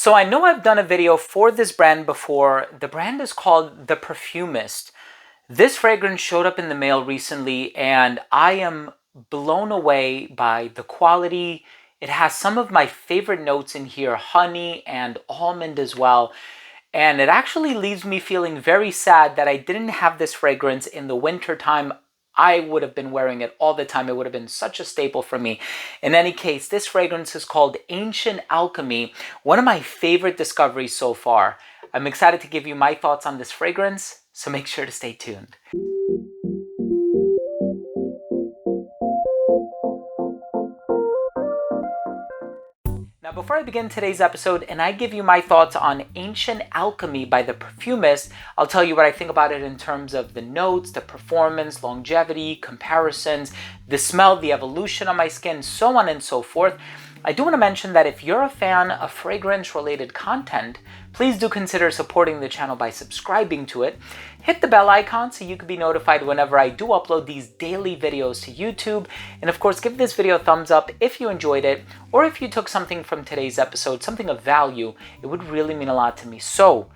So I know I've done a video for this brand before. The brand is called the Perfumist. This fragrance showed up in the mail recently and I am blown away by the quality. It has some of my favorite notes in here, honey and almond as well. And it actually leaves me feeling very sad that I didn't have this fragrance in the winter time. I would have been wearing it all the time. It would have been such a staple for me. In any case, this fragrance is called Ancient Alchemy, one of my favorite discoveries so far. I'm excited to give you my thoughts on this fragrance, so make sure to stay tuned. Now, before I begin today's episode and I give you my thoughts on Ancient Alchemy by the Perfumist, I'll tell you what I think about it in terms of the notes, the performance, longevity, comparisons, the smell, the evolution on my skin, so on and so forth. I do want to mention that if you're a fan of fragrance-related content, please do consider supporting the channel by subscribing to it. Hit the bell icon so you can be notified whenever I do upload these daily videos to YouTube. And of course, give this video a thumbs up if you enjoyed it, or if you took something from today's episode, something of value. It would really mean a lot to me. So,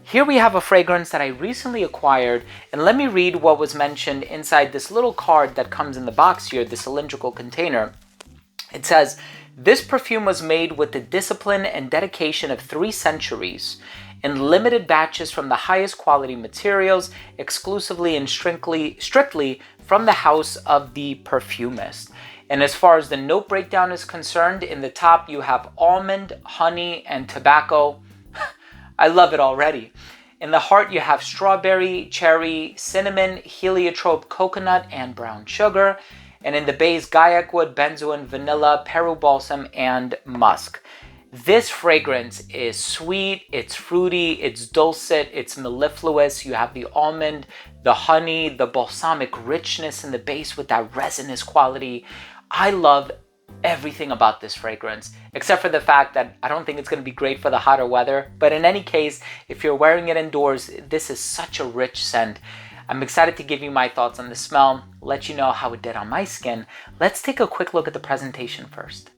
here we have a fragrance that I recently acquired, and let me read what was mentioned inside this little card that comes in the box here, the cylindrical container. It says, "This perfume was made with the discipline and dedication of 3 centuries in limited batches from the highest quality materials, exclusively and strictly from the house of the Perfumist." And as far as the note breakdown is concerned, in the top you have almond, honey, and tobacco. I love it already. In the heart you have strawberry, cherry, cinnamon, heliotrope, coconut, and brown sugar. And in the base, guaiac wood, benzoin, vanilla, Peru balsam, and musk. This fragrance is sweet, it's fruity, it's dulcet, it's mellifluous. You have the almond, the honey, the balsamic richness in the base with that resinous quality. I love everything about this fragrance, except for the fact that I don't think it's going to be great for the hotter weather. But in any case, if you're wearing it indoors, this is such a rich scent. I'm excited to give you my thoughts on the smell, let you know how it did on my skin. Let's take a quick look at the presentation first.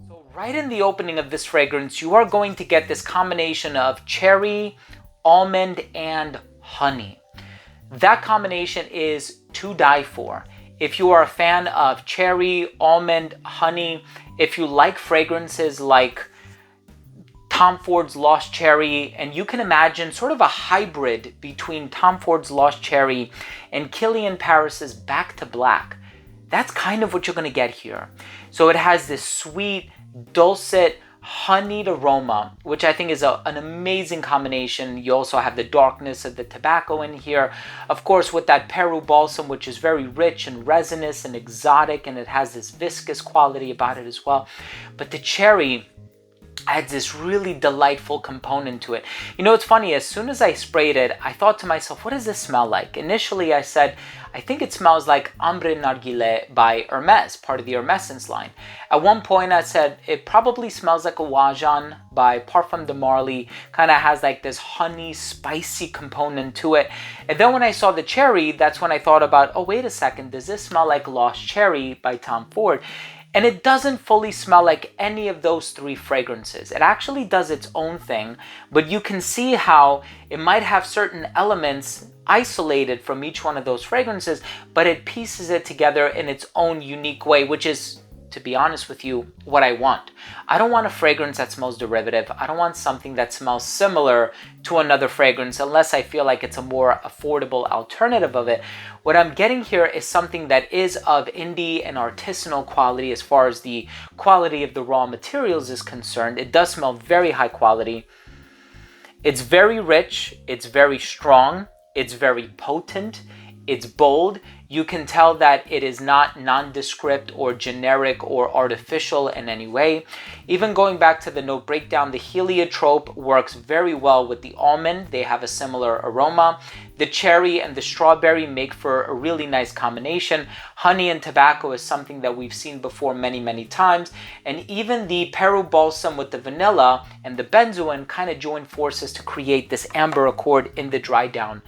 So right in the opening of this fragrance, you are going to get this combination of cherry, almond, and honey. That combination is to die for. If you are a fan of cherry, almond, honey, if you like fragrances like Tom Ford's Lost Cherry, and you can imagine sort of a hybrid between Tom Ford's Lost Cherry and Kilian Paris's Back to Black, that's kind of what you're going to get here. So it has this sweet, dulcet, honeyed aroma, which I think is an amazing combination. You also have the darkness of the tobacco in here, of course, with that Peru balsam, which is very rich and resinous and exotic, and it has this viscous quality about it as well. But the cherry adds this really delightful component to it. You know, it's funny, as soon as I sprayed it, I thought to myself, what does this smell like? Initially, I said, I think it smells like Ambre Narguilé by Hermes, part of the Hermescence line. At one point, I said, it probably smells like a Wajan by Parfum de Marly, kind of has like this honey, spicy component to it. And then when I saw the cherry, that's when I thought about, oh, wait a second, does this smell like Lost Cherry by Tom Ford? And it doesn't fully smell like any of those 3 fragrances. It actually does its own thing, but you can see how it might have certain elements isolated from each one of those fragrances, but it pieces it together in its own unique way, which is, to be honest with you, what I want. I don't want a fragrance that smells derivative. I don't want something that smells similar to another fragrance unless I feel like it's a more affordable alternative of it. What I'm getting here is something that is of indie and artisanal quality as far as the quality of the raw materials is concerned. It does smell very high quality. It's very rich. It's very strong. It's very potent. It's bold. You can tell that it is not nondescript or generic or artificial in any way. Even going back to the note breakdown, the heliotrope works very well with the almond. They have a similar aroma. The cherry and the strawberry make for a really nice combination. Honey and tobacco is something that we've seen before many, many times. And even the Peru balsam with the vanilla and the benzoin kind of join forces to create this amber accord in the dry down.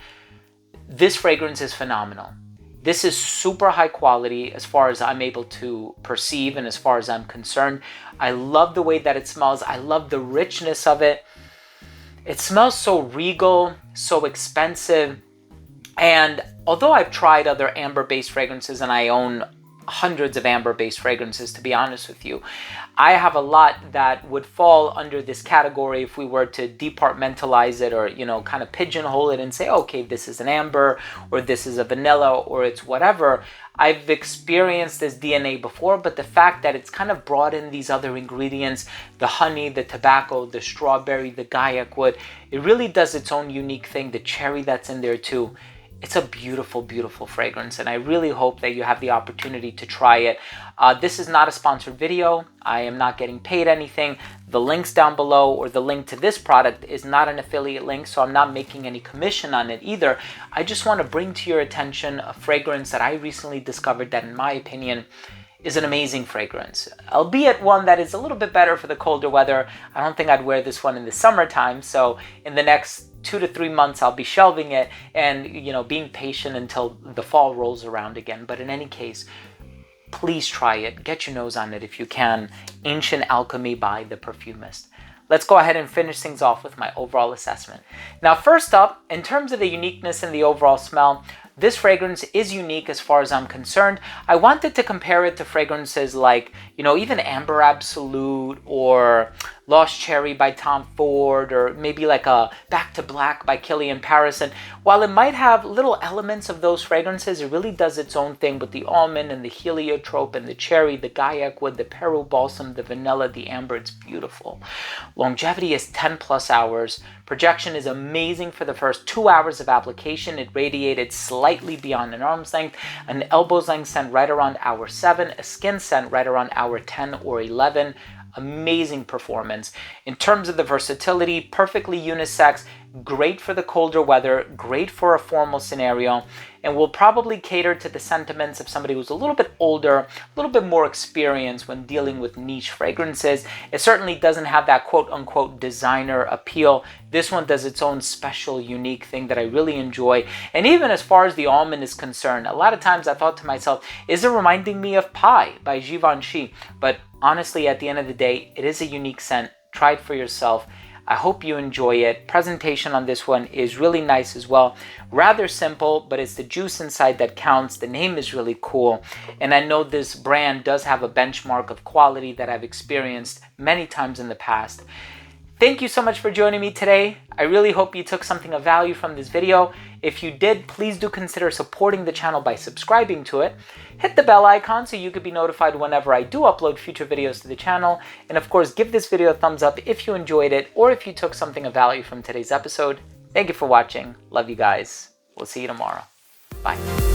This fragrance is phenomenal. This is super high quality as far as I'm able to perceive and as far as I'm concerned. I love the way that it smells. I love the richness of it. It smells so regal, so expensive. And although I've tried other amber-based fragrances, and I own hundreds of amber-based fragrances, to be honest with you, I have a lot that would fall under this category if we were to departmentalize it or, you know, kind of pigeonhole it and say, okay, this is an amber or this is a vanilla or it's whatever. I've experienced this DNA before, but the fact that it's kind of brought in these other ingredients, the honey, the tobacco, the strawberry, the gaiac wood, it really does its own unique thing. The cherry that's in there too. It's a beautiful, beautiful fragrance, and I really hope that you have the opportunity to try it. This is not a sponsored video. I am not getting paid anything. The links down below or the link to this product is not an affiliate link, so I'm not making any commission on it either. I just want to bring to your attention a fragrance that I recently discovered that, in my opinion, is an amazing fragrance, albeit one that is a little bit better for the colder weather. I don't think I'd wear this one in the summertime, so in the next 2 to 3 months I'll be shelving it and, you know, being patient until the fall rolls around again. But in any case, please try it. Get your nose on it if you can. Ancient Alchemy by the Perfumist. Let's go ahead and finish things off with my overall assessment. Now, first up, in terms of the uniqueness and the overall smell, this fragrance is unique as far as I'm concerned. I wanted to compare it to fragrances like, you know, even Amber Absolute or Lost Cherry by Tom Ford, or maybe like a Back to Black by Kilian Paris. And while it might have little elements of those fragrances, it really does its own thing with the almond and the heliotrope and the cherry, the gaiac wood, the Peru balsam, the vanilla, the amber. It's beautiful. Longevity is 10 plus hours. Projection is amazing for the first 2 hours of application. It radiated slightly beyond an arm's length, an elbow's length scent right around hour 7, a skin scent right around hour 10 or 11. Amazing performance. In terms of the versatility, perfectly unisex, great for the colder weather, great for a formal scenario, and will probably cater to the sentiments of somebody who's a little bit older, a little bit more experienced when dealing with niche fragrances. It certainly doesn't have that quote-unquote designer appeal. This one does its own special, unique thing that I really enjoy. And even as far as the almond is concerned, a lot of times I thought to myself, is it reminding me of Pie by Givenchy? But honestly, at the end of the day, it is a unique scent. Try it for yourself. I hope you enjoy it. Presentation on this one is really nice as well. Rather simple, but it's the juice inside that counts. The name is really cool. And I know this brand does have a benchmark of quality that I've experienced many times in the past. Thank you so much for joining me today. I really hope you took something of value from this video. If you did, please do consider supporting the channel by subscribing to it. Hit the bell icon so you could be notified whenever I do upload future videos to the channel. And of course, give this video a thumbs up if you enjoyed it or if you took something of value from today's episode. Thank you for watching. Love you guys. We'll see you tomorrow. Bye.